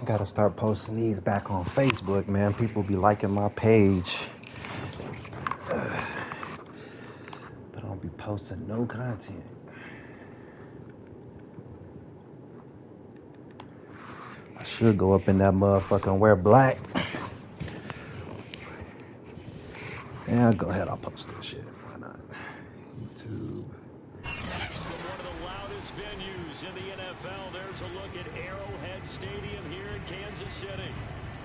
Gotta start posting these back on Facebook, man. People be liking my page. But I don't be posting no content. I should go up in that motherfucker and wear black. Yeah, go ahead. I'll post this shit. Why not? YouTube. From one of the loudest venues in the NFL, there's a look at Arrowhead Stadium here in Kansas City.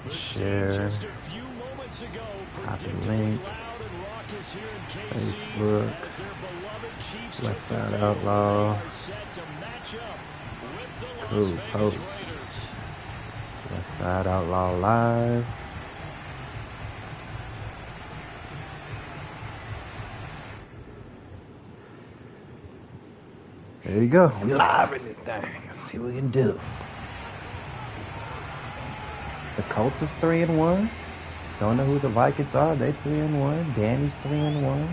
The Share. just a few moments ago, Link. loud and raucous here in KC, Facebook. as their beloved Cheifs West Side Outlaw. are set to match up with the Las Cool Vegas post. Raiders. West Side Outlaw Live. There you go. We live in this thing. Let's see what we can do. The Colts is 3-1. Don't know who the Vikings are. They 3-1. Danny's 3-1.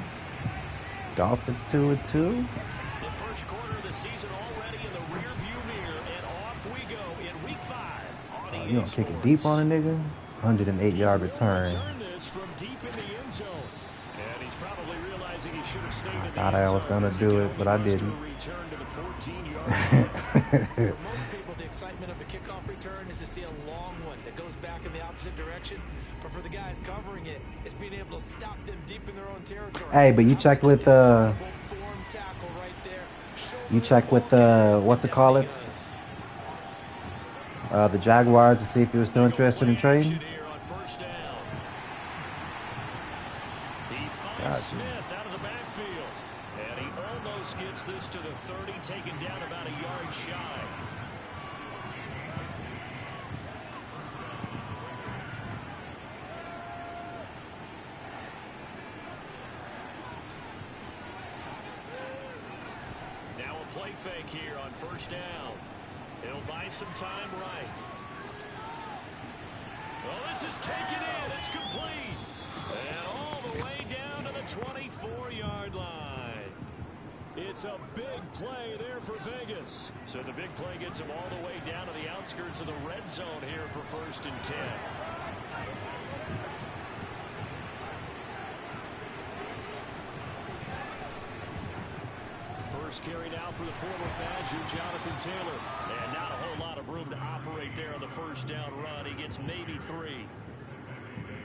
Dolphins 2-2. The first quarter of the season already in the rearview mirror, and off we go in week 5. You gonna kick it deep on a nigga? 108-yard return. This from deep in the end zone. And he's probably realizing he should have stayed in the Thought I was gonna do it, but I didn't. For most people, the excitement of the kickoff return is to see a long one that goes back in the opposite direction. But for the guys covering it, it's being able to stop them deep in their own territory. Hey, but you checked with you checked with what's it called? The Jaguars to see if they were still interested in trading. Smith out of the backfield, and he almost gets this to the 30, taken down about a yard shy. Now a play fake here on first down. He'll buy some time right. Well, this is taken in. It's complete. And all the way down to the 24-yard line. It's a big play there for Vegas. So the big play gets him all the way down to the outskirts of the red zone here for 1st and 10. First carry now for the former Badger, Jonathan Taylor. And not a whole lot of room to operate there on the first down run. He gets maybe 3.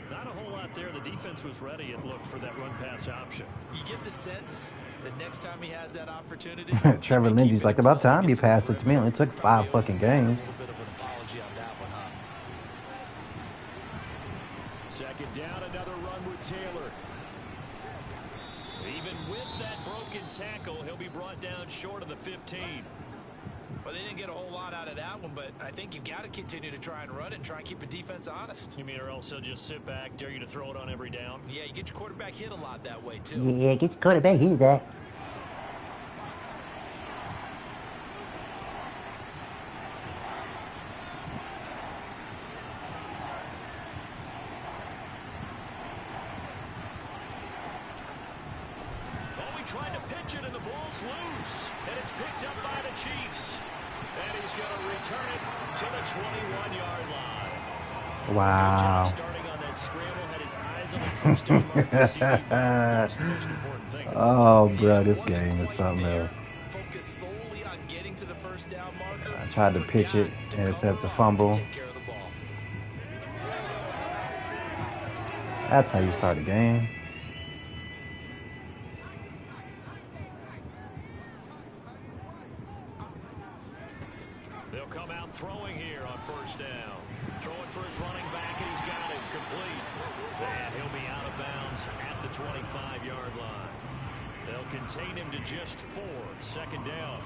Not a whole lot there. The defense was ready, it looked, for that run-pass option. You get the sense that next time he has that opportunity. Trevor Lindsay's like, about time you passed it to me. It only took 5 fucking games. A little bit of an apology on that one, huh? Second down, another run with Taylor. Even with that broken tackle, he'll be brought down short of the 15. Well, they didn't get a whole lot out of that one, but I think you've got to continue to try and run and try and keep the defense honest. You mean, or else he'll just sit back, dare you to throw it on every down? Yeah, you get your quarterback hit a lot that way, too. Yeah, get your quarterback hit that. Oh, he tried to pitch it, and the ball's loose. And it's picked up by the Cheifs. And he's going to return it to the 21-yard line. Wow. Starting on that scramble, had his eyes on the first down mark. That's the most important thing. Oh, bro, this game is something else. Focus solely on getting to the first down marker. I tried to pitch it, and it said to fumble. That's how you start a game. They'll come out throwing here on first down. Throwing for his running back, and he's got it complete. And he'll be out of bounds at the 25-yard line. They'll contain him to just 4. Second down.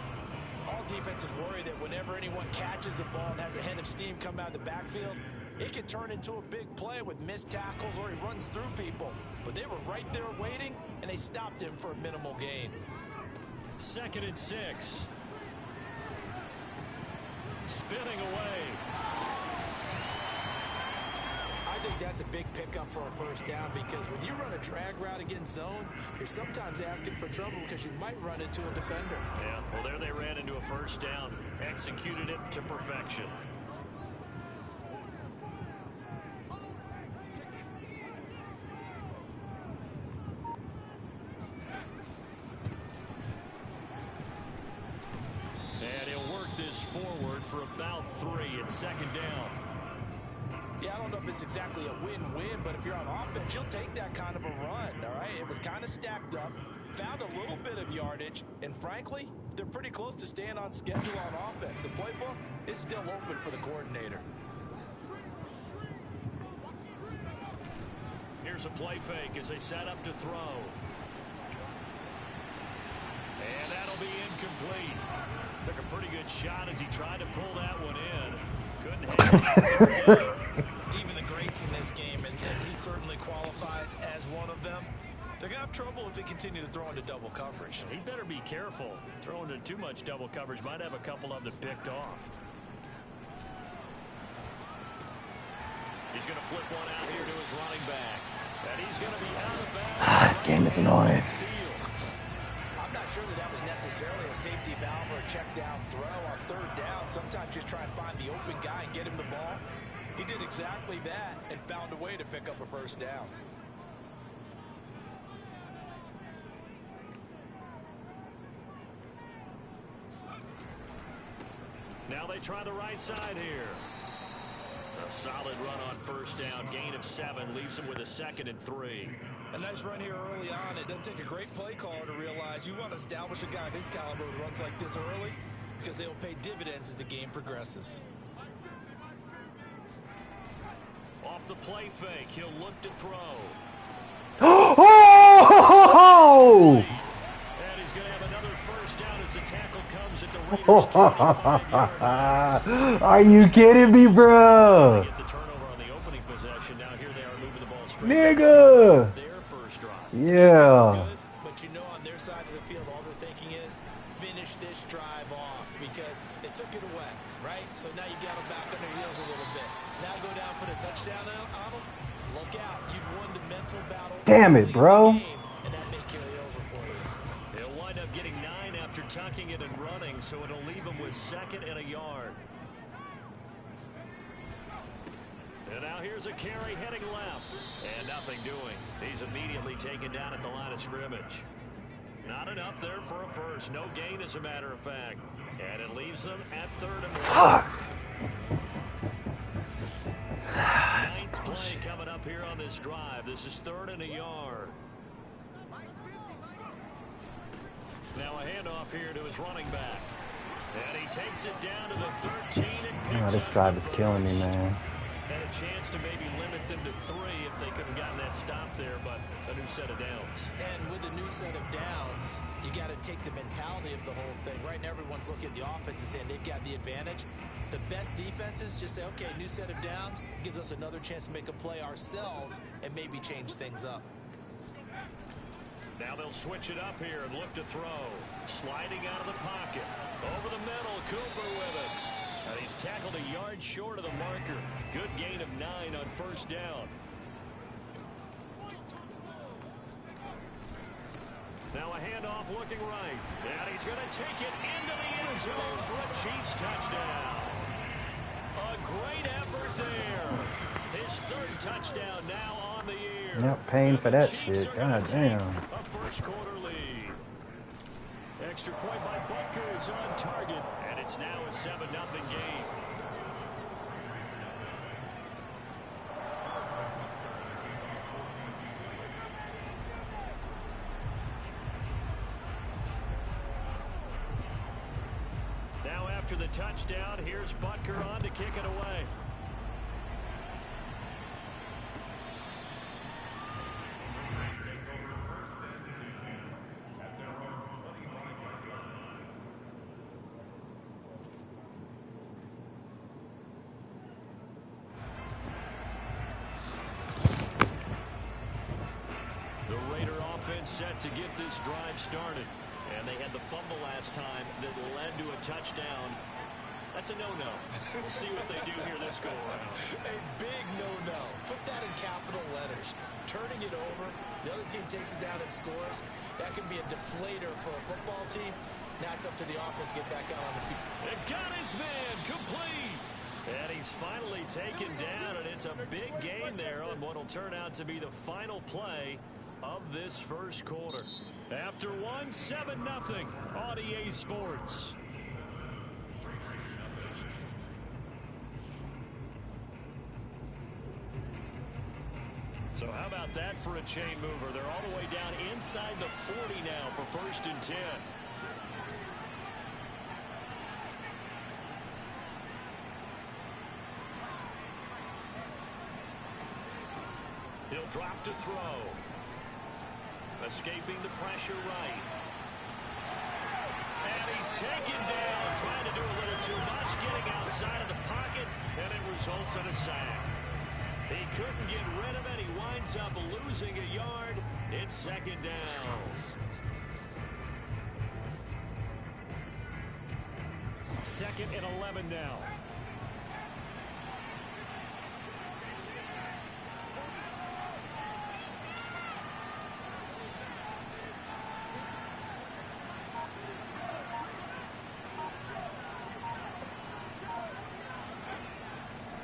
All defenses worry that whenever anyone catches the ball and has a head of steam come out of the backfield, it can turn into a big play with missed tackles or he runs through people. But they were right there waiting, and they stopped him for a minimal gain. 2nd and 6. Spinning away. I think that's a big pickup for a first down because when you run a drag route against zone, you're sometimes asking for trouble because you might run into a defender. Yeah, well, there they ran into a first down. Executed it to perfection. this forward for about 3 at second down. Yeah, I don't know if it's exactly a win-win, but if you're on offense, you'll take that kind of a run, all right? It was kind of stacked up, found a little bit of yardage, and frankly, they're pretty close to staying on schedule on offense. The playbook is still open for the coordinator. Here's a play fake as they set up to throw. And that'll be incomplete. Took a pretty good shot as he tried to pull that one in. Couldn't hit it. Even the greats in this game, and he certainly qualifies as one of them, they're going to have trouble if they continue to throw into double coverage. He better be careful. Throwing into too much double coverage might have a couple of them picked off. He's going to flip one out here to his running back. And he's going to be out of bounds. This game is annoying. I'm not sure that was necessarily a safety valve or a check down throw on third down. Sometimes just try and find the open guy and get him the ball. He did exactly that and found a way to pick up a first down. Now they try the right side here. A solid run on first down. Gain of 7 leaves him with a 2nd and 3. A nice run here early on. It doesn't take a great play caller to realize you want to establish a guy of his caliber who runs like this early because they'll pay dividends as the game progresses. Off the play fake, he'll look to throw. Oh! And he's going to have another first down as the tackle comes at the Raiders' 25-yard line. Are you kidding me, bro? Get the turnover on the opening possession. Now here they are moving the ball straight. Nigga! Their first drive. Yeah. Good, but you know on their side of the field, all they're thinking is finish this drive off because they took it away, right? So now you got them back on their heels a little bit. Now go down, put a touchdown on them. Look out. You've won the mental battle. Damn it, bro. And that may carry over for you. He'll wind up getting 9 after tucking it and running, so it'll leave him with 2nd and a yard. And now here's a carry heading left. And nothing doing. He's immediately taken down at the line of scrimmage. Not enough there for a first. No gain, as a matter of fact. And it leaves them at 3rd and 1. Ninth play coming up here on this drive. This is 3rd and a yard. Now a handoff here to his running back. And he takes it down to the 13 and picks This drive is killing me, man. Had a chance to maybe limit them to 3 if they could have gotten that stop there, but a new set of downs. And with a new set of downs, you got to take the mentality of the whole thing. Right now, everyone's looking at the offense and saying they've got the advantage. The best defenses just say, okay, new set of downs gives us another chance to make a play ourselves and maybe change things up. Now they'll switch it up here and look to throw. Sliding out of the pocket. Over the middle, Cooper with it. And he's tackled a yard short of the marker. Good gain of 9 on first down. Now a handoff looking right. And he's going to take it into the end zone for a Chiefs touchdown. A great effort there. His 3rd touchdown now on the year. Yep, paying for that shit. God damn. A first quarter lead. Extra point by Butker is on target, and it's now a 7-0 game. Now after the touchdown, here's Butker on to kick it away. Set to get this drive started. And they had the fumble last time that led to a touchdown. That's a no-no. We'll see what they do here this go-around. A big no-no. Put that in capital letters. Turning it over, the other team takes it down and scores. That can be a deflator for a football team. Now it's up to the offense to get back out on the field. It got his man complete. And he's finally taken down, and it's a big gain there on what will turn out to be the final play of this first quarter. After 7-0 on EA Sports. So how about that for a chain mover? They're all the way down inside the 40 now for 1st and 10. He'll drop to throw. Escaping the pressure right. And he's taken down, trying to do a little too much, getting outside of the pocket, and it results in a sack. He couldn't get rid of it. He winds up losing a yard. It's 2nd down. Second and 11 now.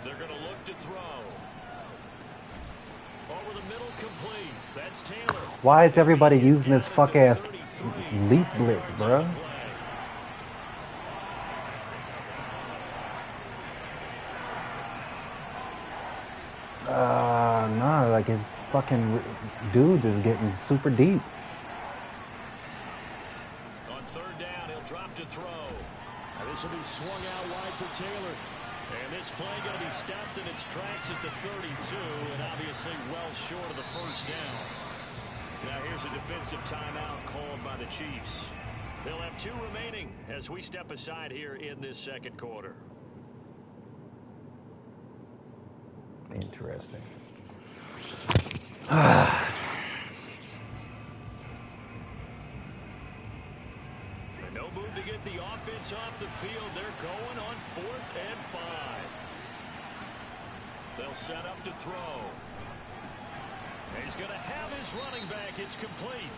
They're going to look to throw. Over the middle, complete. That's Taylor. Why is everybody using this fuck-ass leap blitz, bro? Nah, like his fucking dude is getting super deep. On 3rd down, he'll drop to throw. This will be swung out wide for Taylor. And this play going to be stopped in its tracks at the 32, and obviously well short of the 1st down. Now here's a defensive timeout called by the Chiefs. They'll have 2 remaining as we step aside here in this 2nd quarter. Interesting. No move to get the offense off the field. They're going on 4th and 5. They'll set up to throw. He's going to have his running back. It's complete.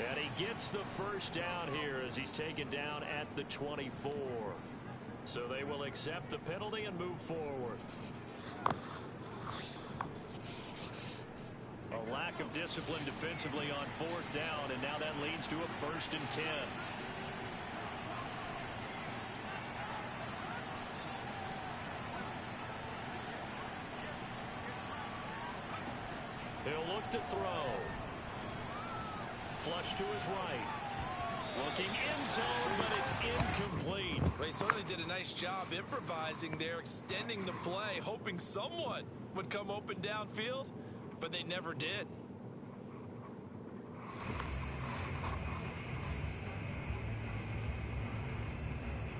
And he gets the 1st down here as he's taken down at the 24. So they will accept the penalty and move forward. A lack of discipline defensively on 4th down, and now that leads to a 1st and 10. He'll look to throw. Flush to his right. Looking end zone, but it's incomplete. Well, he certainly did a nice job improvising there, extending the play, hoping someone would come open downfield, but they never did.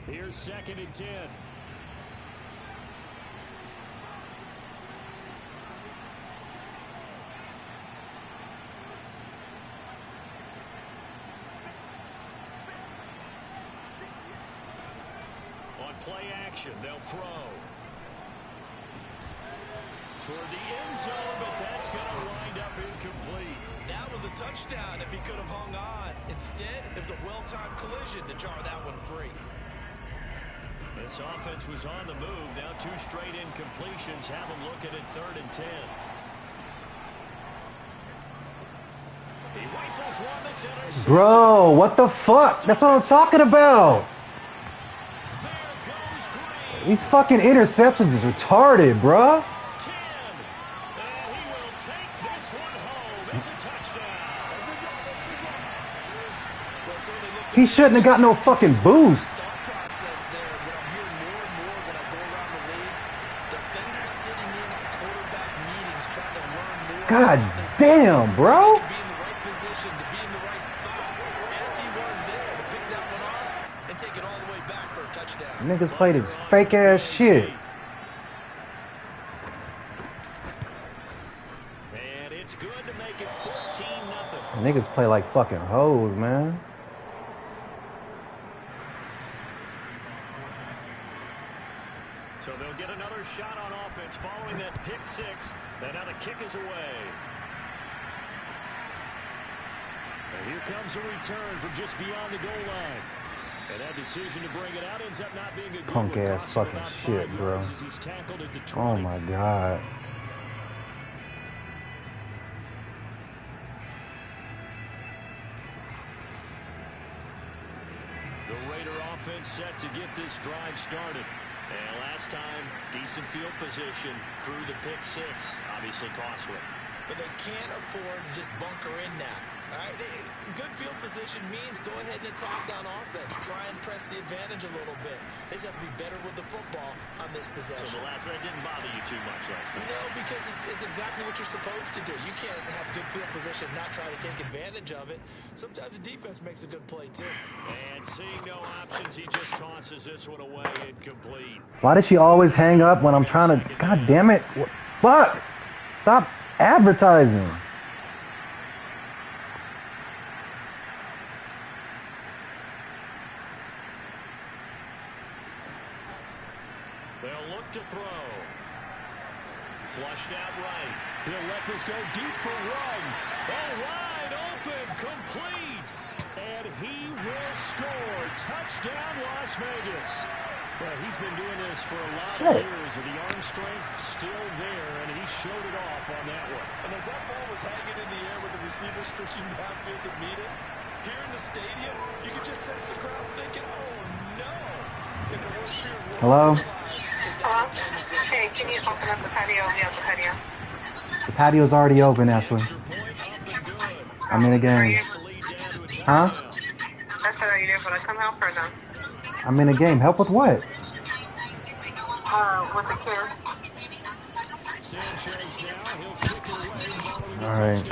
Here's 2nd and 10. Play action. They'll throw. Toward the end zone, but that's going to wind up incomplete. That was a touchdown if he could have hung on. Instead, it was a well-timed collision to jar that one free. This offense was on the move. Now 2 straight incompletions have them looking at 3rd and 10. He rifles one that's intercepted. Bro, what the fuck? That's what I'm talking about. These fucking interceptions is retarded, bruh. 10. And he will take this one home. It's a touchdown. He shouldn't have got no fucking boost. Thought process there. What I'm hearing more and more when I go around the league, defenders sitting in on quarterback meetings trying to learn more. God damn, bro. To be in the right position, to be in the right spot, as he was there, to pick that one off and take it all the way back for a touchdown. Niggas played his fake ass shit. And it's good to make it 14-0. Niggas play like fucking hoes, man. So they'll get another shot on offense following that pick 6. And now the kick is away. And here comes a return from just beyond the goal line. And that decision to bring it out ends up not being a good Punk one. ass fucking shit, bro. As he's tackled at the 20. Oh my god. The Raider offense set to get this drive started. And last time, decent field position through the pick 6. Obviously costly. but they can't afford to just bunker in now. All right, good field position means go ahead and attack on offense. Try and press the advantage a little bit. They just have to be better with the football on this possession. So the last one didn't bother you too much last time? No, because it's exactly what you're supposed to do. You can't have good field position and not try to take advantage of it. Sometimes the defense makes a good play, too. And seeing no options, he just tosses this one away incomplete. Why does she always hang up when I'm trying to... God damn it. Fuck. Stop advertising. They'll look to throw. Flushed out right. He'll let this go deep for Ruggs. Oh, wide open, complete. And he will score. Touchdown, Las Vegas. Well, he's been doing this for a lot of years, and the arm strength still there, and he showed it off on that one. And as that ball was hanging in the air with the receiver streaking downfield to meet it, here in the stadium, you could just sense the crowd thinking, oh, no. Hello? Hello? Hey, can you open up the patio? We have the patio. The patio's already open, Ashley. I'm in a game. Huh? I said, are you there for the come help or no? I'm in a game. Help with what? With the kids. Alright.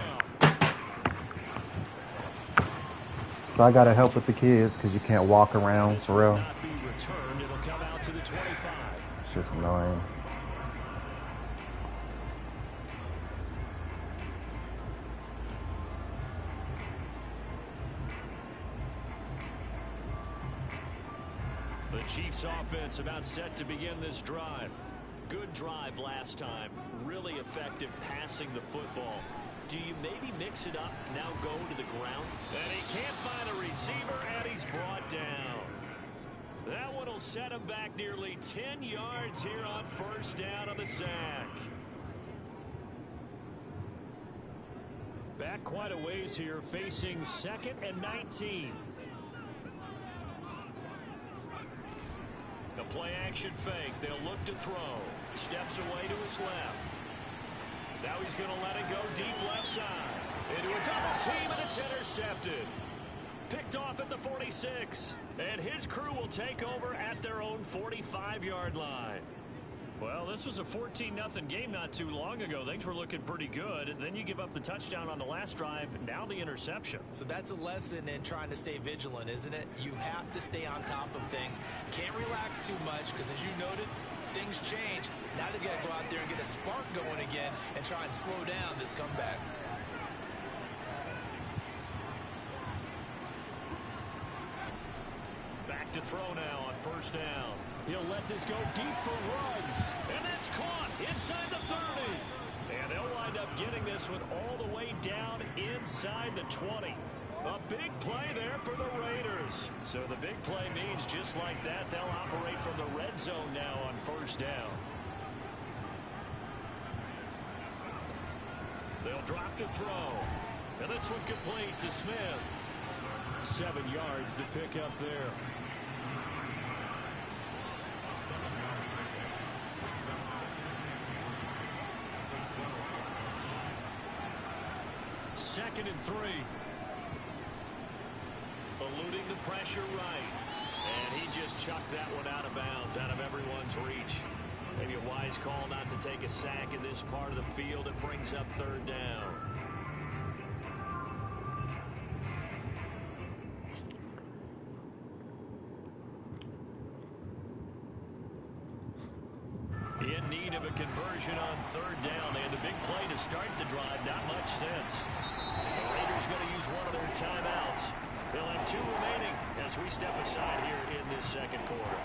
So I gotta help with the kids because you can't walk around for real. It's just annoying. The Chiefs offense about set to begin this drive. Good drive last time. Really effective passing the football. Do you maybe mix it up, now go to the ground? And he can't find a receiver, and he's brought down. That one will set him back nearly 10 yards here on first down on the sack. Back quite a ways here, facing 2nd and 19. The play action fake. They'll look to throw. Steps away to his left. Now he's going to let it go deep left side. Into a double team, and it's intercepted. Picked off at the 46. And his crew will take over at their own 45-yard line. Well, this was a 14-0 game not too long ago. Things were looking pretty good. And then you give up the touchdown on the last drive. Now the interception. So that's a lesson in trying to stay vigilant, isn't it? You have to stay on top of things. Can't relax too much because, as you noted, things change. Now they've got to go out there and get a spark going again and try and slow down this comeback. Back to throw now on first down. He'll let this go deep for Ruggs. And that's caught inside the 30. And they'll wind up getting this one all the way down inside the 20. A big play there for the Raiders. So the big play means just like that, they'll operate from the red zone now on first down. They'll drop to throw. And this one complete to Smith. 7 yards to pick up there. Second and 3. Eluding the pressure right. And he just chucked that one out of bounds, out of everyone's reach. Maybe a wise call not to take a sack in this part of the field. It brings up third down. In need of a conversion on third down. They had the big play to start the drive. Not much sense. The Raiders going to use one of their timeouts. They'll have 2 remaining as we step aside here in this second quarter.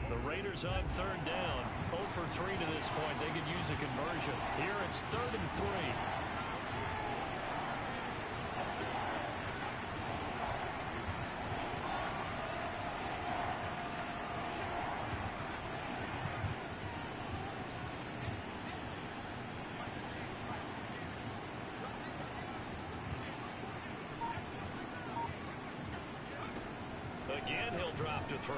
The Raiders on third down. 0 for 3 to this point. They could use a conversion. Here it's 3rd and 3. Again, he'll drop to throw.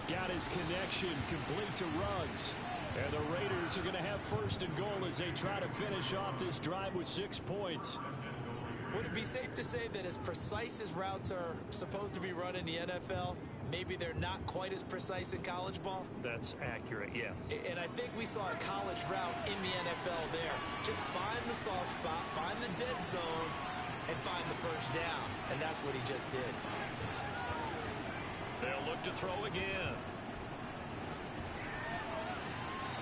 Got his connection complete to Ruggs. And the Raiders are going to have first and goal as they try to finish off this drive with 6 points. Would it be safe to say that as precise as routes are supposed to be run in the NFL, maybe they're not quite as precise in college ball? That's accurate, yeah. And I think we saw a college route in the NFL there. Just find the soft spot, find the dead zone, and find the first down. And that's what he just did. They'll look to throw again.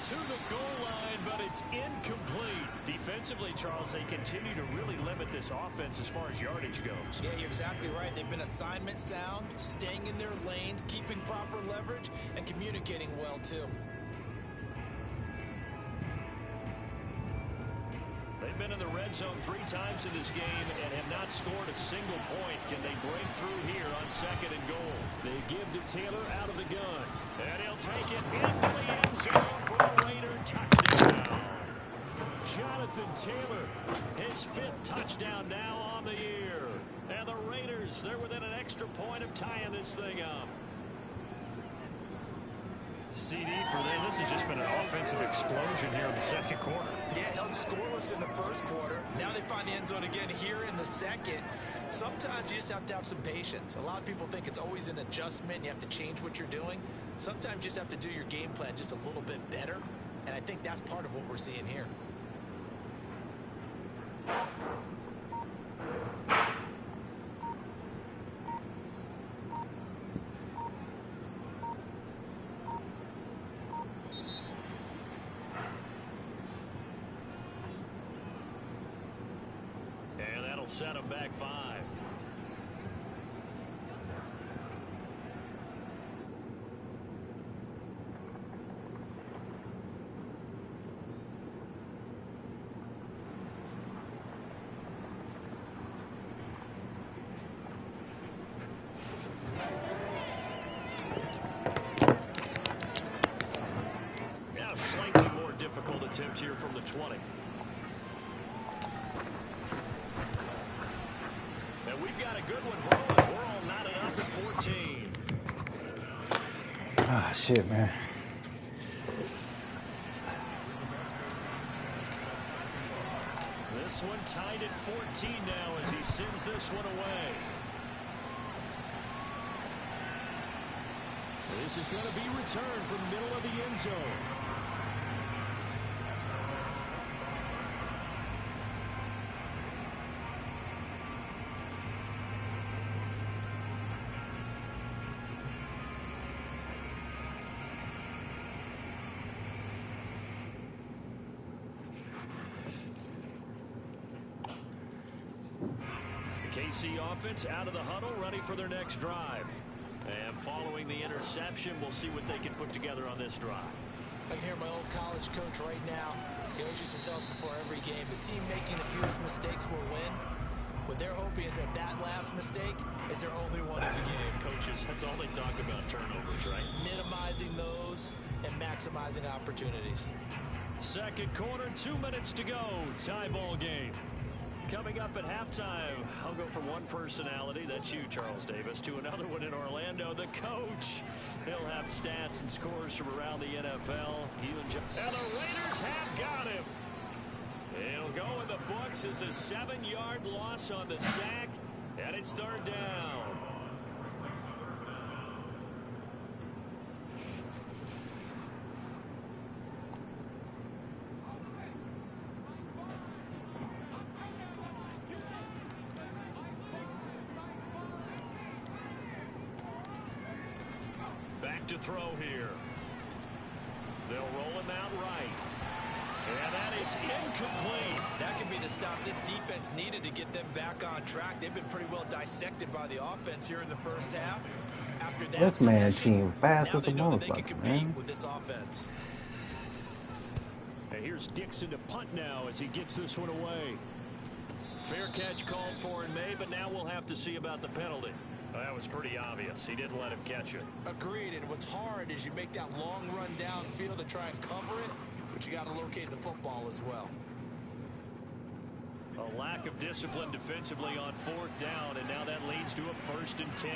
To the goal line, but it's incomplete. Defensively, Charles, they continue to really limit this offense as far as yardage goes. Yeah, you're exactly right. They've been assignment sound, staying in their lanes, keeping proper leverage, and communicating well, too. They've been in the red zone 3 times in this game and have not scored a single point. Can they break through here on 2nd and goal? They give to Taylor out of the gun. And he'll take it into the end zone for a Raider touchdown. Jonathan Taylor, his 5th touchdown now on the year. And the Raiders, they're within an extra point of tying this thing up. CD for them. This has just been an offensive explosion here in the 2nd quarter. Yeah, held scoreless in the 1st quarter. Now they find the end zone again here in the 2nd. Sometimes you just have to have some patience. A lot of people think it's always an adjustment. You have to change what you're doing. Sometimes you just have to do your game plan just a little bit better. And I think that's part of what we're seeing here. Set him back 5. Now, slightly more difficult attempt here from the 20. We've got a good one rolling. We're all knotted up at 14. Ah, shit, man. This one tied at 14 now as he sends this one away. This is going to be returned from middle of the end zone. KC offense out of the huddle, ready for their next drive. And following the interception, we'll see what they can put together on this drive. I can hear my old college coach right now. He always used to tell us before every game, the team making the fewest mistakes will win. What they're hoping is that that last mistake is their only one of the game. Coaches, that's all they talk about, turnovers, right? Minimizing those and maximizing opportunities. 2nd quarter, 2 minutes to go. Tie ball game. Coming up at halftime, I'll go from one personality, that's you, Charles Davis, to another one in Orlando, the coach. He'll have stats and scores from around the NFL. And the Raiders have got him. He'll go in the books as a 7-yard loss on the sack, and it's 3rd down. To throw here. They'll roll him out right. And that is incomplete. That could be the stop this defense needed to get them back on track. They've been pretty well dissected by the offense here in the 1st half. After that, this man team fast as a motherfucker, man. With this offense. And here's Dixon to punt now as he gets this one away. Fair catch called for and made, but now we'll have to see about the penalty. Well, that was pretty obvious. He didn't let him catch it. Agreed, and what's hard is you make that long run downfield to try and cover it, but you got to locate the football as well. A lack of discipline defensively on 4th down, and now that leads to a 1st and 10.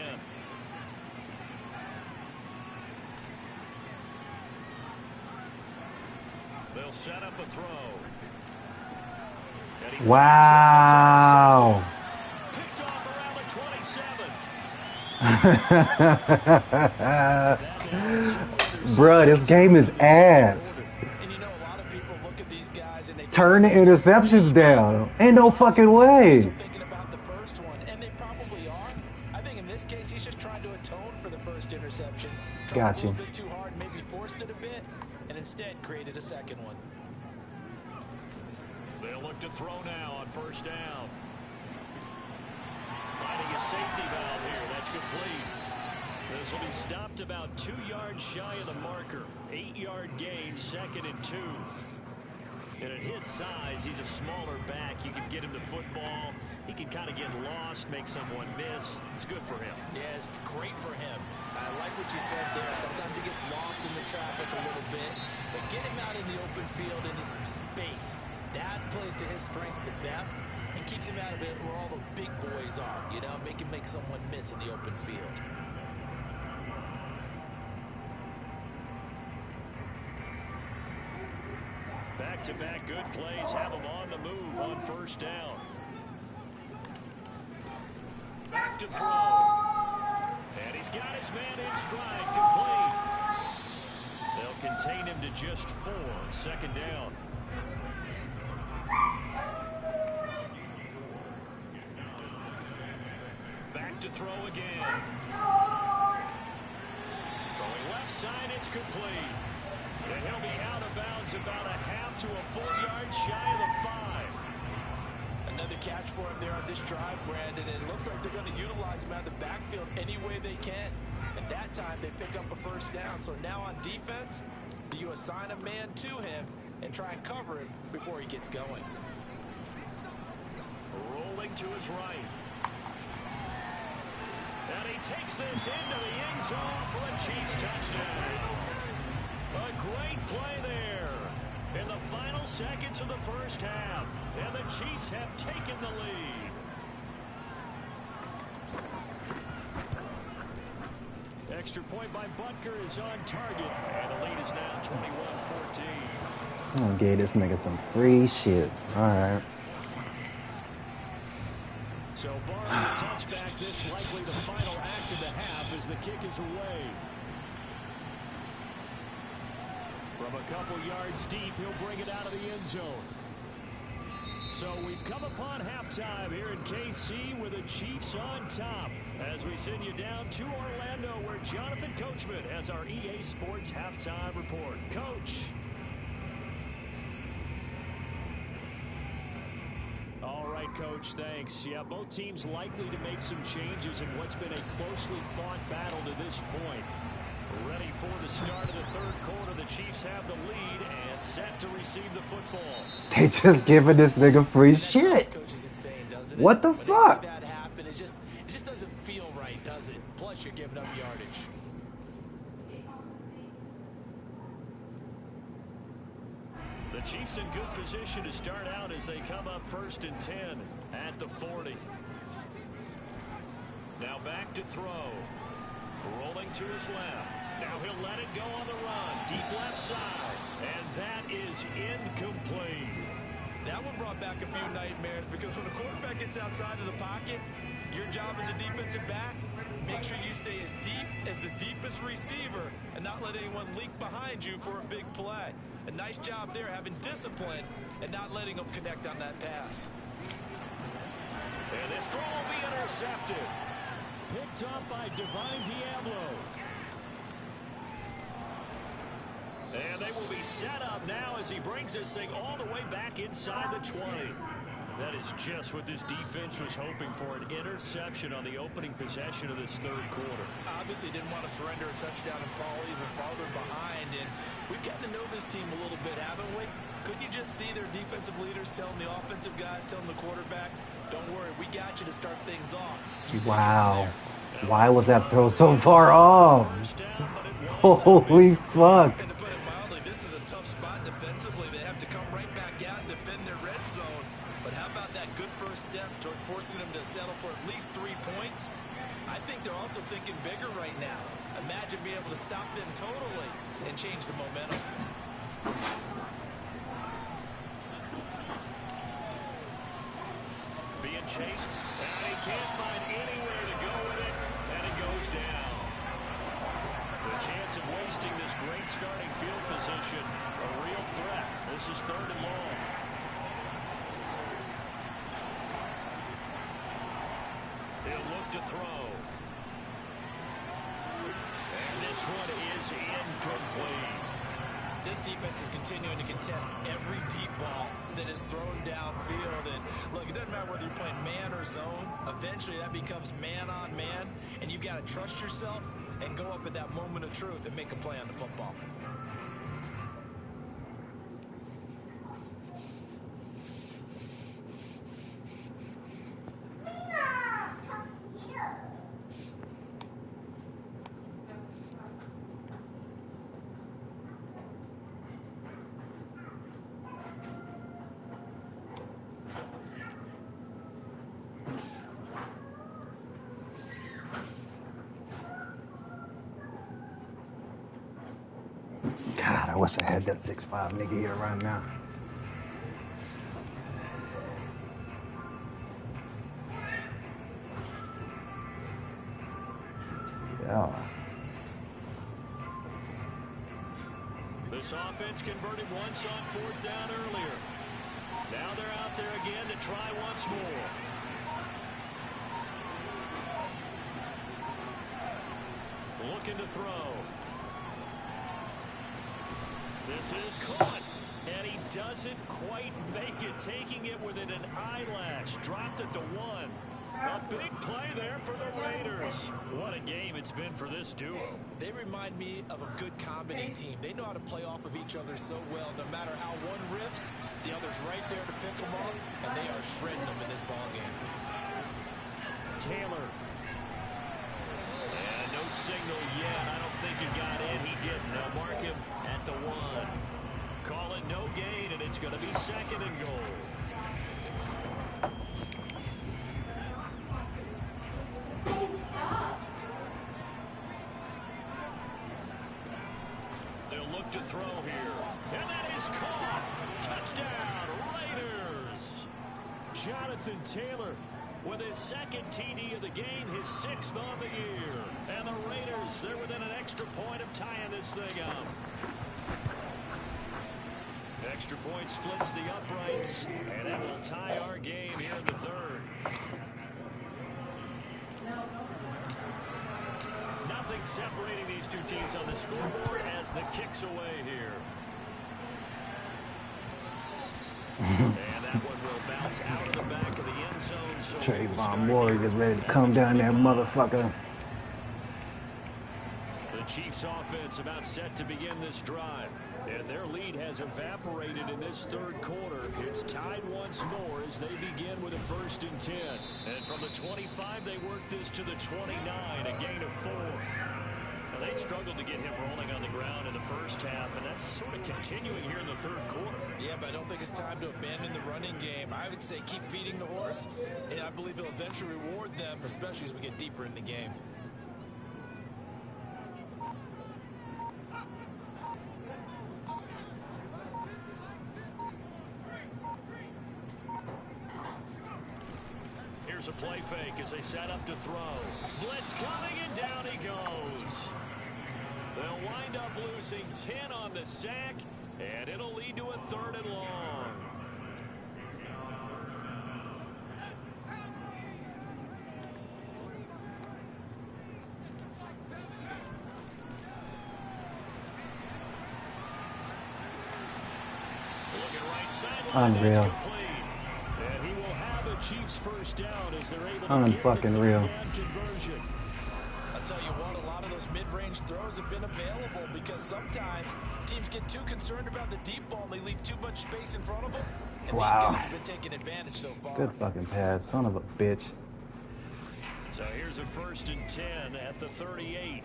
They'll set up a throw. Wow. Picked off around the 27. Bruh, this game is ass. And you know, a lot of people look at these guys and they Turn the interceptions down. Ain't no fucking way. Still thinking about the first one, and they probably are. I think in this case, he's just trying to atone for the first interception. Tried Got a you. little bit too hard, maybe forced it a bit, and instead created a second one. They'll look to throw now on first down. Finding a safety valve here. That's complete. This will be stopped about 2 yards shy of the marker. 8-yard gain, 2nd and 2. And at his size, he's a smaller back. You can get him the football. He can kind of get lost, make someone miss. It's good for him. Yeah, it's great for him. I like what you said there. Sometimes he gets lost in the traffic a little bit. But get him out in the open field into some space. That plays to his strengths the best and keeps him out of it where all the big boys are. You know, make him make someone miss in the open field. Back-to-back good plays have him on the move on first down. Back to throw. And he's got his man in stride, complete. They'll contain him to just 4, 2nd down. Back to throw again. Throwing left side, it's complete. And he'll be out of bounds about a half to a full yard shy of the 5. Another catch for him there on this drive, Brandon. And it looks like they're going to utilize him out of the backfield any way they can. And that time they pick up a first down. So now on defense, you assign a man to him and try and cover him before he gets going. Rolling to his right. And he takes this into the end zone for a Chiefs touchdown. A great play there in the final seconds of the first half. And the Chiefs have taken the lead. Extra point by Butker is on target. And the lead is now 21-14. I'm gonna give this nigga some free shit. Alright. So barring a touchback, this likely the final act of the half as the kick is away. From a couple yards deep, he'll bring it out of the end zone. So we've come upon halftime here in KC with the Chiefs on top. As we send you down to Orlando where Jonathan Coachman has our EA Sports halftime report. Coach. All right, Coach, thanks. Yeah, both teams likely to make some changes in what's been a closely fought battle to this point. Ready for the start of the third quarter. The Chiefs have the lead and set to receive the football. They just giving this nigga free shit. What the fuck? That happen, it just doesn't feel right, does it? Plus, you're giving up yardage. The Chiefs in good position to start out as they come up 1st and 10 at the 40. Now back to throw. Rolling to his left. Now he'll let it go on the run. Deep left side. And that is incomplete. That one brought back a few nightmares because when a quarterback gets outside of the pocket, your job as a defensive back, make sure you stay as deep as the deepest receiver and not let anyone leak behind you for a big play. A nice job there having discipline and not letting them connect on that pass. And this throw will be intercepted. Picked up by Divine Diablo. And they will be set up now as he brings this thing all the way back inside the 20. That is just what this defense was hoping for, an interception on the opening possession of this third quarter. Obviously didn't want to surrender a touchdown and fall even farther behind. And we've gotten to know this team a little bit, haven't we? Couldn't you just see their defensive leaders telling the offensive guys, telling the quarterback, don't worry, we got you to start things off. Wow. Why was that throw so far off? Holy fuck. And to put it mildly, this is a tough spot defensively. They have to come right back out and defend their red zone. But how about that good first step towards forcing them to settle for at least 3 points? I think they're also thinking bigger right now. Imagine being able to stop them totally and change the momentum. being chased, and he can't find anywhere to go with it, and it goes down. The chance of wasting this great starting field position, a real threat. This is 3rd and long. He'll look to throw. And this one is incomplete. This defense is continuing to contest every deep ball that is thrown downfield. And look, it doesn't matter whether you're playing man or zone. Eventually that becomes man on man, and you've got to trust yourself and go up at that moment of truth and make a play on the football. God, I wish I had that 6'5" nigga here right now. Yeah. This offense converted once on 4th down earlier. Now they're out there again to try once more. Looking to throw. This is caught, and he doesn't quite make it, taking it within an eyelash. Dropped it to 1. A big play there for the Raiders. What a game it's been for this duo. They remind me of a good comedy team. They know how to play off of each other so well. No matter how one riffs, the other's right there to pick them up, and they are shredding them in this ball game. Taylor. And no signal yet. I don't think he got in. He didn't. They'll mark him at the 1. Call it no gain, and it's going to be 2nd and goal. They'll look to throw here. And that is caught. Touchdown, Raiders. Jonathan Taylor with his 2nd TD of the game, his 6th on the year. And the Raiders, they're within an extra point of tying this thing up. Extra point splits the uprights, and that will tie our game here in the 3rd. Nothing separating these two teams on the scoreboard as the kick's away here. And that one will bounce out of the back of the end zone. So Trayvon Moore is ready to come down that motherfucker. The Chiefs offense about set to begin this drive. And their lead has evaporated in this 3rd quarter. It's tied once more as they begin with a 1st and 10. And from the 25, they work this to the 29, a gain of 4. Now, they struggled to get him rolling on the ground in the 1st half, and that's sort of continuing here in the 3rd quarter. Yeah, but I don't think it's time to abandon the running game. I would say keep feeding the horse, and I believe he'll eventually reward them, especially as we get deeper in the game. Here's a play fake as they set up to throw. Blitz coming, and down he goes. They'll wind up losing 10 on the sack, and it'll lead to a 3rd and long. Looking right sideline. Unreal. And he will have a Chiefs 1st down as they're able to Unfucking real. conversion. I'll tell you what, a lot of those mid-range throws have been available because sometimes teams get too concerned about the deep ball and they leave too much space in front of them. And Wow. these guys have been taking advantage so far. Good fucking pass, son of a bitch. So here's a 1st and 10 at the 38.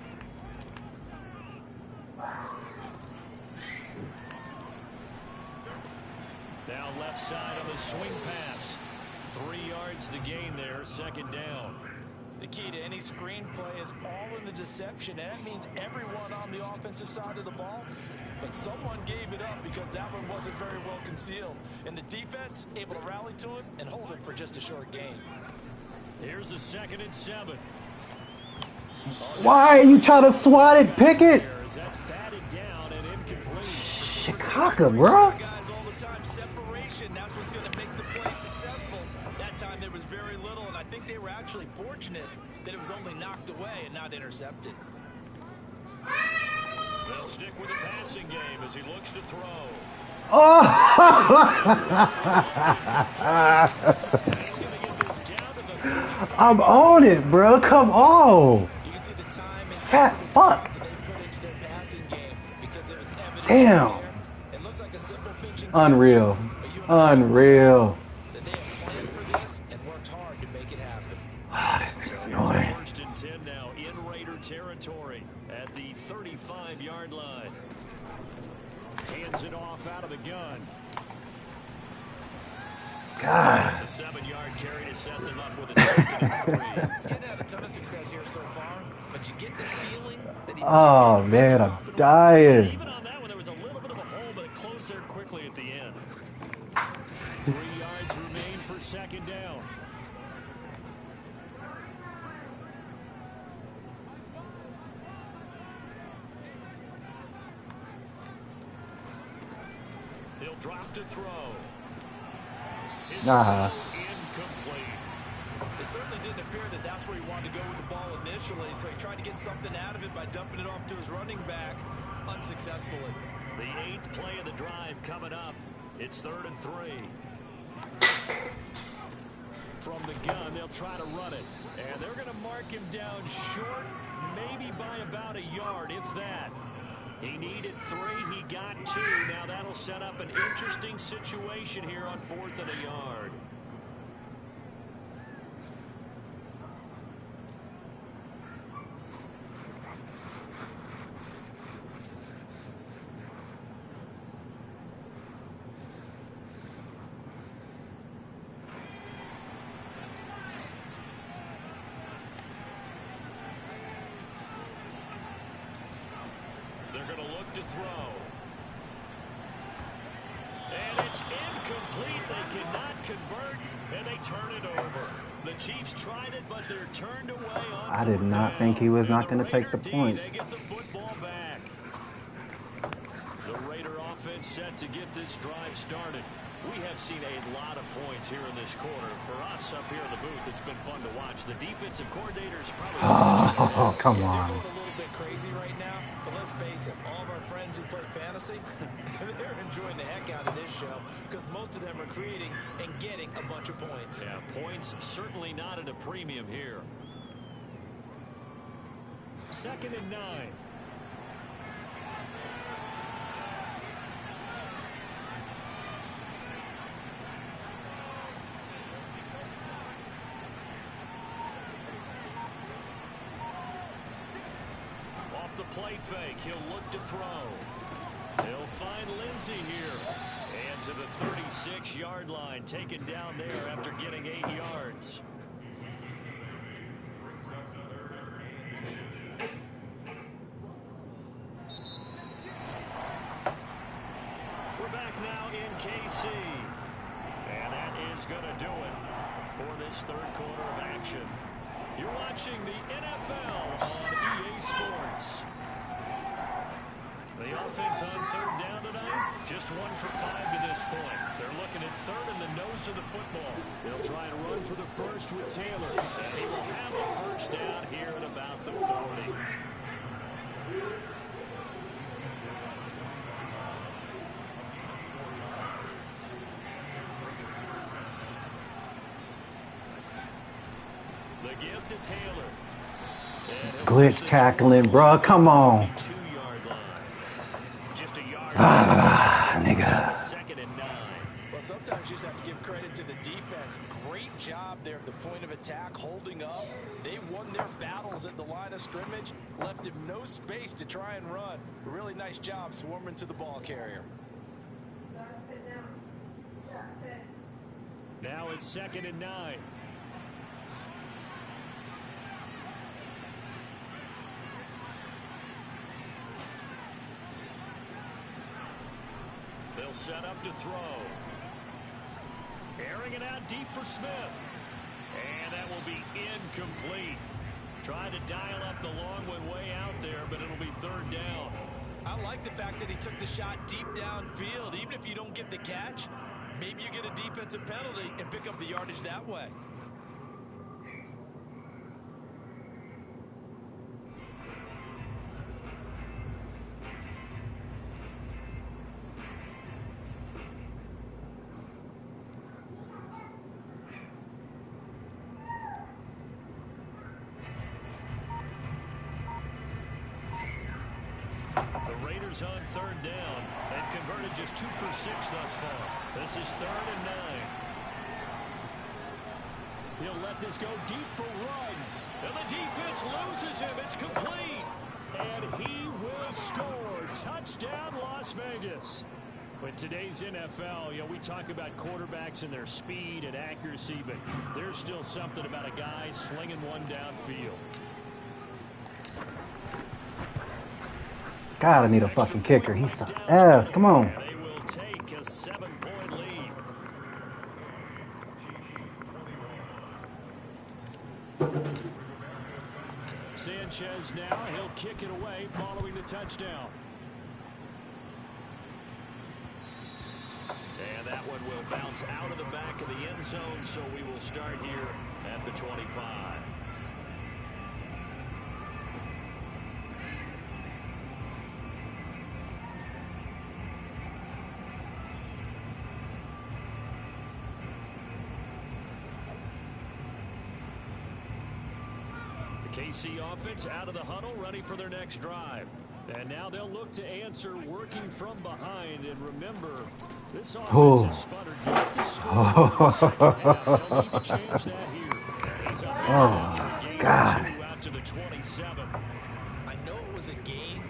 Now left side on the swing pass. 3 yards the gain there, 2nd down. The key to any screen play is all in the deception, and that means everyone on the offensive side of the ball but someone gave it up because that one wasn't very well concealed. And the defense able to rally to him and hold him for just a short gain. Here's a 2nd and 7. Why are you trying to swat it, Pickett? That's batted down and incomplete. Chicago, bro. Guys all the time, separation, that's what's going to make the play successful. That time there was very little, and I think they were actually fortunate that it was only knocked away and not intercepted. They'll stick with the passing game as he looks to throw. Oh! He's going to get this down to the 35. I'm on it, bro. Come on. You can see the time and Fat fuck. that they put into their passing game because it was evident. Damn. It looks like a simple pitching Unreal. Unreal. that they have planned for this and worked hard to make it happen. This nigga's annoying. 1st and 10 now in Raider territory at the 35-yard line. Hands it off out of the gun. God. It's a 7-yard carry to set them up with a 2nd and 3. Getting had a ton of success here so far, but you get the feeling that he Oh, man, I'm dying. Even on that one, there was a little bit of a hole, but it closed there quickly at the end. 3 yards remain for 2nd down. He'll drop to throw. His throw incomplete. It certainly didn't appear that that's where he wanted to go with the ball initially, so he tried to get something out of it by dumping it off to his running back unsuccessfully. The 8th play of the drive coming up. It's 3rd and 3. From the gun, they'll try to run it. And they're going to mark him down short, maybe by about a yard, if that. He needed 3. He got 2. Now that'll set up an interesting situation here on 4th and a yard. They're going to look to throw. And it's incomplete. They cannot convert, and they turn it over. The Chiefs tried it, but they're turned away on I did 4th not down. think he was And not going to Raider take the D, points. They get the football back. The Raider offense set to get this drive started. We have seen a lot of points here in this quarter. For us up here in the booth, it's been fun to watch. The defensive coordinators probably... Oh, come They're on. going a little bit crazy right now, but let's face it, all of our friends who play fantasy, they're enjoying the heck out of this show because most of them are creating and getting a bunch of points. Yeah, points certainly not at a premium here. 2nd and 9. Off the play fake, he'll look to throw. He'll find Lindsey here. And to the 36-yard line, taken down there after getting 8 yards. We're back now in KC. And that is going to do it for this 3rd quarter of action. You're watching the NFL on EA Sports. The offense on 3rd down tonight, just 1 for 5 to this point. They're looking at 3rd in the nose of the football. They'll try and run for the first with Taylor. And he will have a 1st down here at about the 40. The give to Taylor. Glitch tackling, bro. Come on. 2-yard line. Just a yard. Nigga. 2nd and 9. Well, sometimes you just have to give credit to the defense. Great job there at the point of attack, holding up. They won their battles at the line of scrimmage, left him no space to try and run. A really nice job swarming to the ball carrier. Now it's 2nd and 9. set up to throw. Airing it out deep for Smith. And that will be incomplete. Trying to dial up the long one way out there, but it'll be third down. I like the fact that he took the shot deep downfield. Even if you don't get the catch, maybe you get a defensive penalty and pick up the yardage that way. On third down. They've converted just 2 for 6 thus far. This is 3rd and 9. He'll let this go deep for Ruggs. And the defense loses him. It's complete. And he will score. Touchdown, Las Vegas. But today's NFL, you know, we talk about quarterbacks and their speed and accuracy, but there's still something about a guy slinging one downfield. God, I need a fucking kicker. He sucks ass. Come on. They will take a 7-point lead. Sanchez now. He'll kick it away following the touchdown. And that one will bounce out of the back of the end zone, so we will start here at the 25. KC offense out of the huddle, ready for their next drive. And now they'll look to answer working from behind. And remember, this offense has sputtered yet to score in the second half. They'll need to change that here. God. Out to the 27. I know it was a gain,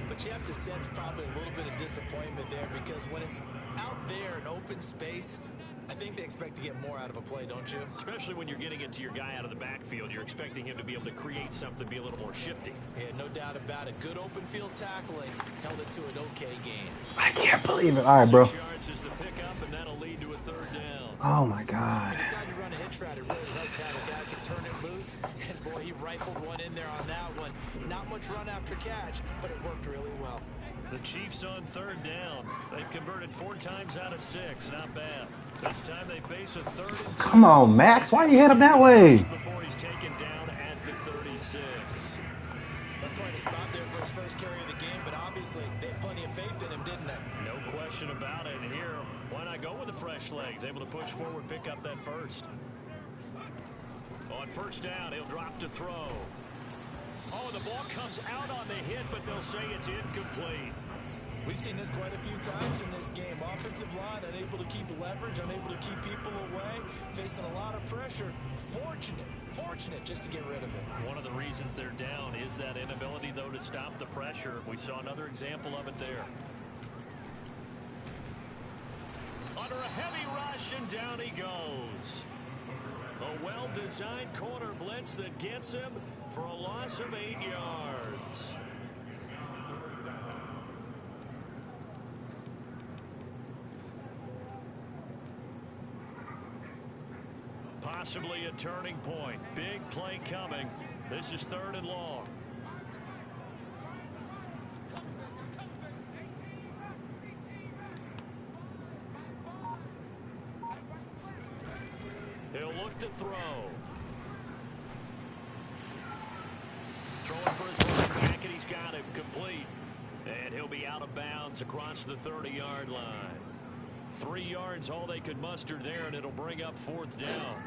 but you have to sense probably a little bit of disappointment there, because when it's out there in open space, I think they expect to get more out of a play, don't you? Especially when you're getting into your guy out of the backfield. You're expecting him to be able to create something, be a little more shifty. Yeah, no doubt about it. Good open field tackling held it to an okay game. I can't believe it. All right, bro. 6 yards is the pickup, and that'll lead to a third down. Oh, my God. He decided to run a hitch route. It really helps to have a guy who can turn it loose. And, boy, he rifled one in there on that one. Not much run after catch, but it worked really well. The Chiefs on third down. They've converted 4 times out of 6. Not bad. This time they face a 3rd and 2. Come on, Max. Why you hit him that way? Before he's taken down at the 36. That's quite a spot there for his first carry of the game, but obviously they had plenty of faith in him, didn't they? No question about it. And here, why not go with the fresh legs? Able to push forward, pick up that first. On first down, he'll drop to throw. Oh, the ball comes out on the hit, but they'll say it's incomplete. We've seen this quite a few times in this game. Offensive line unable to keep leverage, unable to keep people away, facing a lot of pressure. Fortunate just to get rid of it. One of the reasons they're down is that inability, though, to stop the pressure. We saw another example of it there. Under a heavy rush, and down he goes. A well-designed corner blitz that gets him for a loss of 8 yards. Possibly a turning point. Big play coming. This is 3rd and long. He'll look to throw. Throwing for his running back, and he's got it complete. And he'll be out of bounds across the 30-yard line. 3 yards, all they could muster there, and it'll bring up 4th down.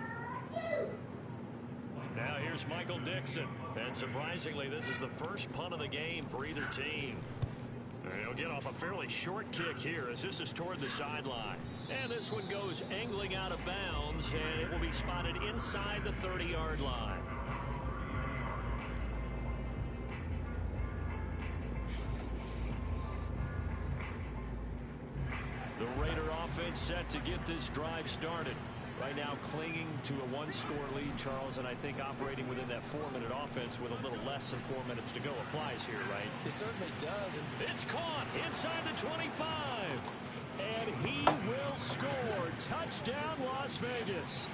Now here's Michael Dixon. And surprisingly, this is the first punt of the game for either team. He'll get off a fairly short kick here as this is toward the sideline. And this one goes angling out of bounds, and it will be spotted inside the 30-yard line. The Raider offense set to get this drive started. Right now clinging to a 1-score lead, Charles, and I think operating within that 4-minute offense with a little less than 4 minutes to go applies here, right? It certainly does. It's caught inside the 25. And he will score. Touchdown, Las Vegas.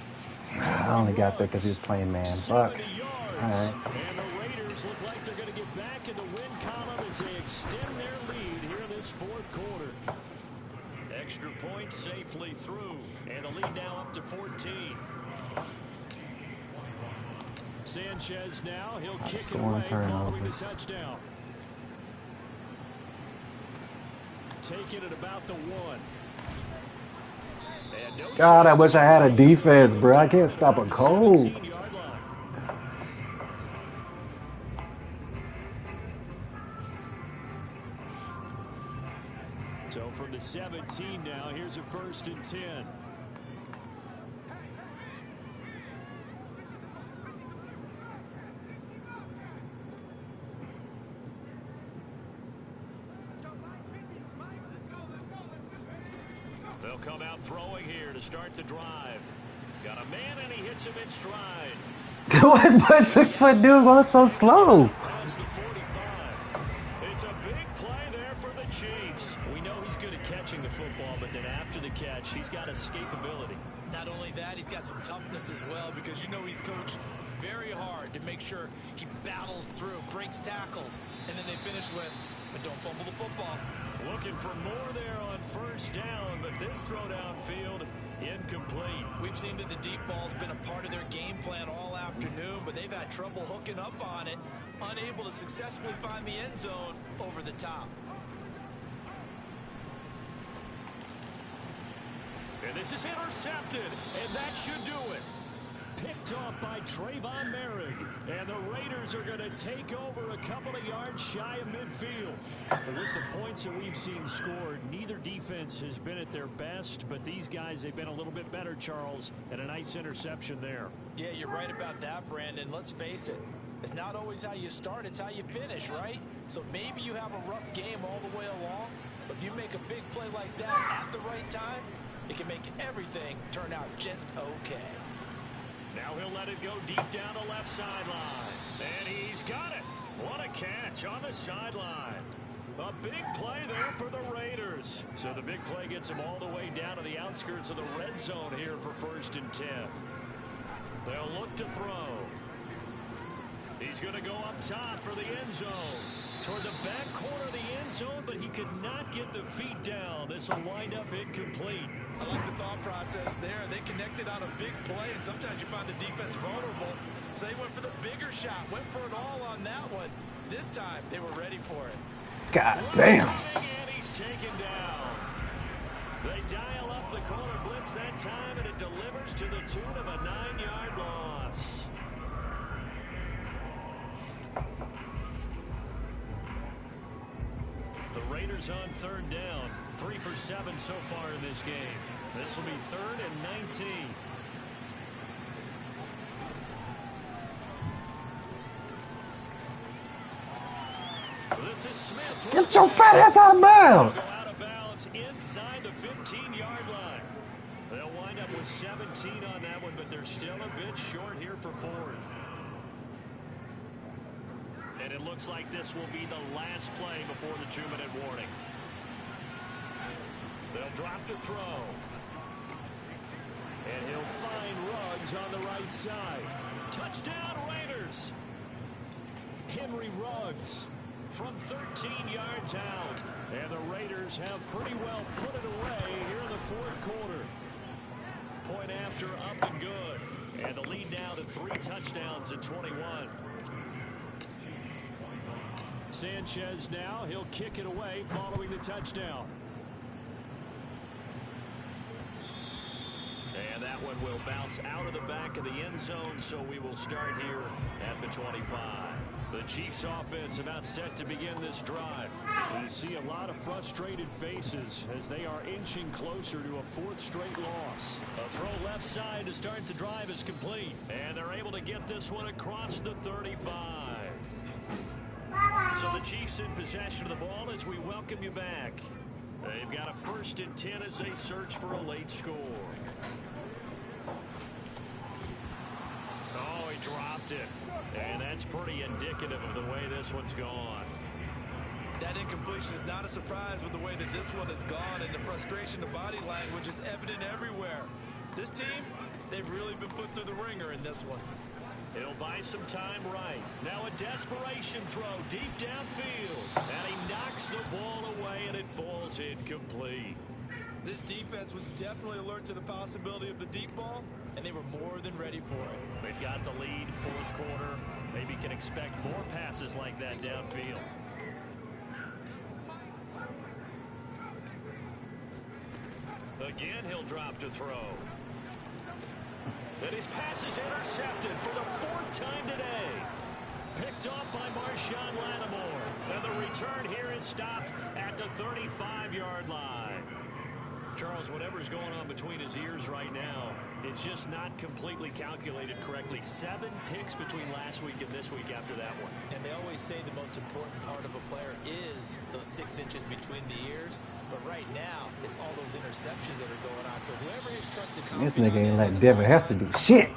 I only got that because he was playing man. Fuck. 70 yards. All right. And the Raiders look like they're going to get back in the win column as they extend their lead here in this fourth quarter. Extra point safely through. And the lead now up to 14. Sanchez now. He'll kick it away following the touchdown. Taking it about the 1. God, I wish I had a defense, bro. I can't stop a cold. So from the 17 now, here's a 1st and 10. They'll come out throwing here to start the drive. Got a man and he hits him in stride. Why is my 6-foot dude going so slow? Past the 45. It's a big play there for the Cheifs. We know he's good at catching the football, but then after the catch, he's got escapability. Not only that, he's got some toughness as well, because you know he's coached very hard to make sure he battles through, breaks tackles, and then they finish with, but don't fumble the football. Looking for more there on 1st down, but this throw downfield incomplete. We've seen that the deep ball's been a part of their game plan all afternoon, but they've had trouble hooking up on it, unable to successfully find the end zone over the top. And this is intercepted, and that should do it. Picked off by Trayvon Merrick, and the Raiders are going to take over a couple of yards shy of midfield. But with the points that we've seen scored, neither defense has been at their best, but these guys, they've been a little bit better, Charles, and a nice interception there. Yeah, you're right about that, Brandon. Let's face it. It's not always how you start, it's how you finish, right? So maybe you have a rough game all the way along, but if you make a big play like that at the right time, it can make everything turn out just okay. Now he'll let it go deep down the left sideline. And he's got it. What a catch on the sideline. A big play there for the Raiders. So the big play gets him all the way down to the outskirts of the red zone here for 1st and 10. They'll look to throw. He's going to go up top for the end zone. Toward the back corner of the end zone, but he could not get the feet down. This will wind up incomplete. I like the thought process there. They connected on a big play, and sometimes you find the defense vulnerable. So they went for the bigger shot, went for it all on that one. This time, they were ready for it. God damn. And he's taken down. They dial up the corner blitz that time, and it delivers to the tune of a 9-yard loss. The Raiders on 3rd down. 3 for 7 so far in this game. This will be 3rd and 19. This is Smith. Get your fat ass out of bounds. Go out of bounds inside the 15-yard line. They'll wind up with 17 on that one, but they're still a bit short here for 4th. And it looks like this will be the last play before the 2-minute warning. They'll drop the throw. And he'll find Ruggs on the right side. Touchdown, Raiders. Henry Ruggs from 13 yards out. And the Raiders have pretty well put it away here in the 4th quarter. Point after up and good. And the lead now to 3 touchdowns at 21. Sanchez now. He'll kick it away following the touchdown. And that one will bounce out of the back of the end zone, so we will start here at the 25. The Chiefs offense about set to begin this drive. You see a lot of frustrated faces as they are inching closer to a 4th straight loss. A throw left side to start the drive is complete. And they're able to get this one across the 35. So the Chiefs in possession of the ball as we welcome you back. They've got a 1st and 10 as they search for a late score. Oh, he dropped it. And that's pretty indicative of the way this one's gone. That incompletion is not a surprise with the way that this one has gone, and the frustration of body language is evident everywhere. This team, they've really been put through the ringer in this one. He'll buy some time right. Now a desperation throw deep downfield. And he knocks the ball away, and it falls incomplete. This defense was definitely alert to the possibility of the deep ball, and they were more than ready for it. They've got the lead, fourth quarter. Maybe can expect more passes like that downfield. Again, he'll drop to throw. And his pass is intercepted for the fourth time today. Picked off by Marshawn Lattimore. And the return here is stopped at the 35-yard line. Charles, whatever's going on between his ears right now, it's just not completely calculated correctly. 7 picks between last week and this week after that one. And they always say the most important part of a player is those 6 inches between the ears. But right now, it's all those interceptions that are going on. So whoever his trusted This nigga ain't letting Devin Hester do shit.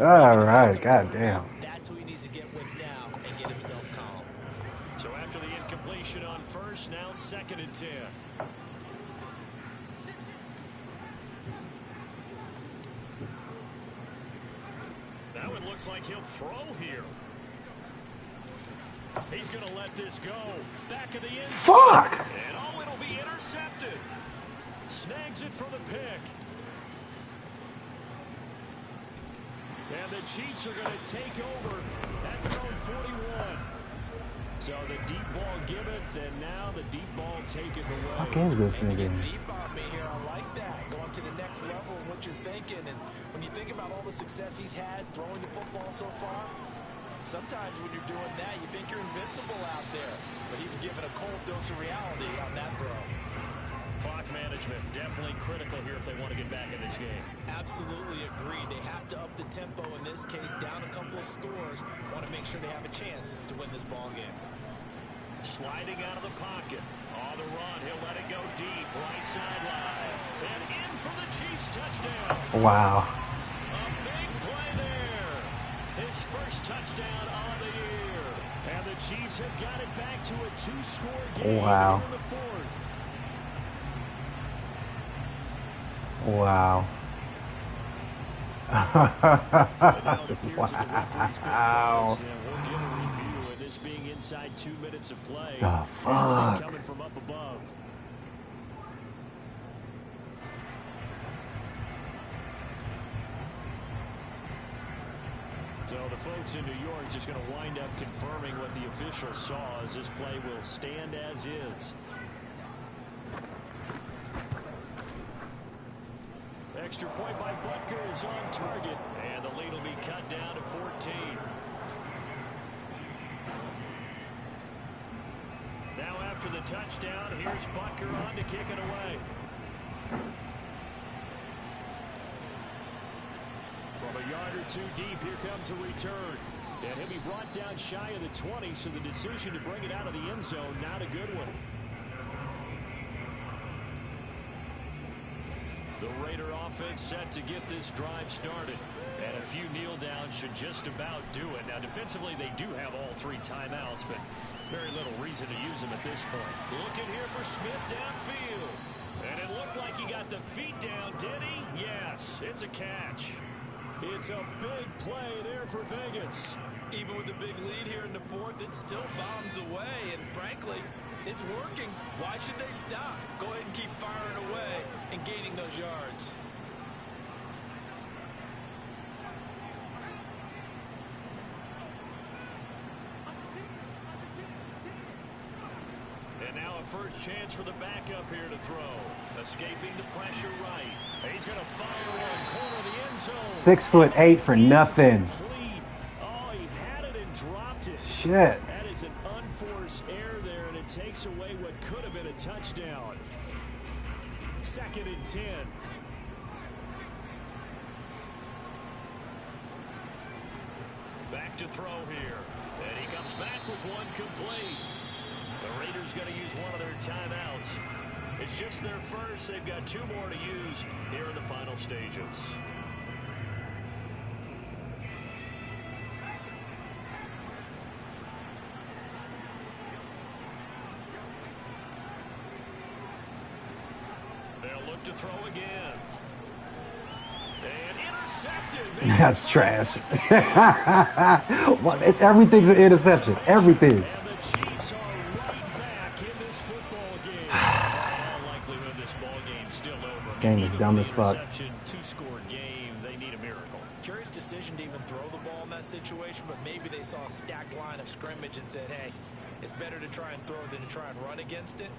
All right, goddamn. That's who he needs to get with now and get himself calm. So after the incompletion on first, now 2nd and 10. That one looks like he'll throw here. He's going to let this go. Back of the end zone. Fuck! And oh, it'll be intercepted. Snags it for the pick. And the Chiefs are going to take over at their own 41. So the deep ball giveth, and now the deep ball taketh away. Fuck is this nigga? Deep on me here. I like that. Going to the next level of what you're thinking. And when you think about all the success he's had throwing the football so far, sometimes when you're doing that, you think you're invincible out there. But he was given a cold dose of reality on that throw. Clock management, definitely critical here if they want to get back in this game. Absolutely agreed. They have to up the tempo in this case, down a couple of scores. Want to make sure they have a chance to win this ball game. Sliding out of the pocket. On the run, he'll let it go deep, right sideline. And in for the Chiefs touchdown. Wow. A big play there. His first touchdown on the year. And the Chiefs have got it back to a 2-score game Wow. in the 4th. Wow. Wow. We'll get a review of this being inside 2 minutes of play. The fuck? Coming from up above. So the folks in New York just going to wind up confirming what the officials saw, as this play will stand as is. Extra point by Butker is on target, and the lead will be cut down to 14. Now after the touchdown, here's Butker on to kick it away. From a yard or 2 deep, here comes a return. And he'll be brought down shy of the 20, so the decision to bring it out of the end zone, not a good one. The Raider offense set to get this drive started. And a few kneel downs should just about do it. Now, defensively, they do have all 3 timeouts, but very little reason to use them at this point. Looking here for Smith downfield. And it looked like he got the feet down, did he? Yes, it's a catch. It's a big play there for Vegas. Even with the big lead here in the 4th, it still bombs away. And frankly, it's working. Why should they stop? Go ahead and keep firing away and gaining those yards. And now a first chance for the backup here to throw. Escaping the pressure right. He's going to fire one corner of the end zone. 6'8" for nothing. Oh, he had it and dropped it. Shit. That is an unforced error there, and it takes away what could have been a touchdown. 2nd and 10. Back to throw here. And he comes back with one complete. The Raiders going to use one of their timeouts. It's just their first. They've got 2 more to use here in the final stages. up to throw again. And intercepted. That's trash. Everything's an interception. Everything. And the Chiefs are right back in this football game. In all likelihood, this ball game's still over. This game is dumb as fuck. Two-score game. They need a miracle. Curious decision to even throw the ball in that situation, but maybe they saw a stacked line of scrimmage and said, hey, it's better to try and throw than to try and run against it.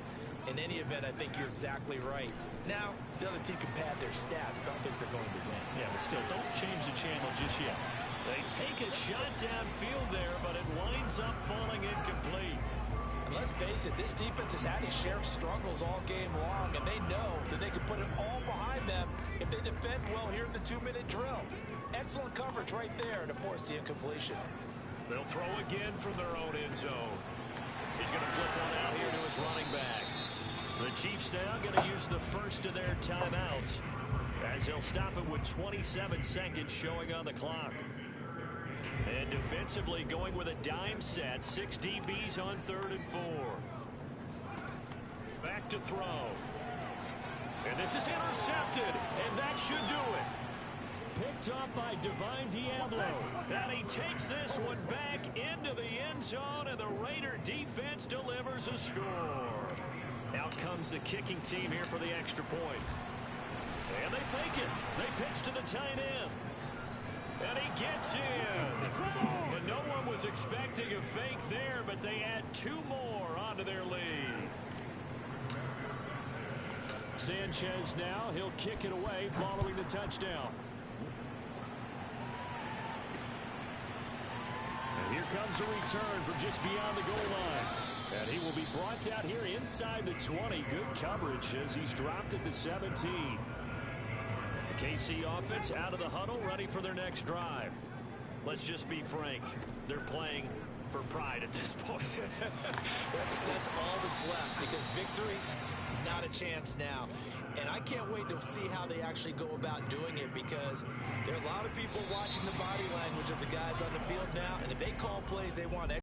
In any event, I think you're exactly right. Now, the other team can pad their stats, but I don't think they're going to win. Yeah, but still, don't change the channel just yet. They take a shot downfield there, but it winds up falling incomplete. And let's face it, this defense has had its share of struggles all game long, and they know that they can put it all behind them if they defend well here in the 2-minute drill. Excellent coverage right there to force the incompletion. They'll throw again from their own end zone. He's going to flip one out here to his running back. The Chiefs now going to use the first of their timeouts as he'll stop it with 27 seconds showing on the clock. And defensively going with a dime set. 6 DBs on 3rd and 4. Back to throw. And this is intercepted. And that should do it. Picked up by Divine Diablo. And he takes this one back into the end zone. And the Raider defense delivers a score. Out comes the kicking team here for the extra point. And they fake it. They pitch to the tight end. And he gets in. And no one was expecting a fake there, but they add 2 more onto their lead. Sanchez now, he'll kick it away following the touchdown. And here comes a return from just beyond the goal line. And he will be brought down here inside the 20. Good coverage as he's dropped at the 17. KC offense out of the huddle, ready for their next drive. Let's just be frank. They're playing for pride at this point. that's all that's left, because victory, not a chance now. And I can't wait to see how they actually go about doing it, because there are a lot of people watching the body language of the guys on the field now, and if they call plays they want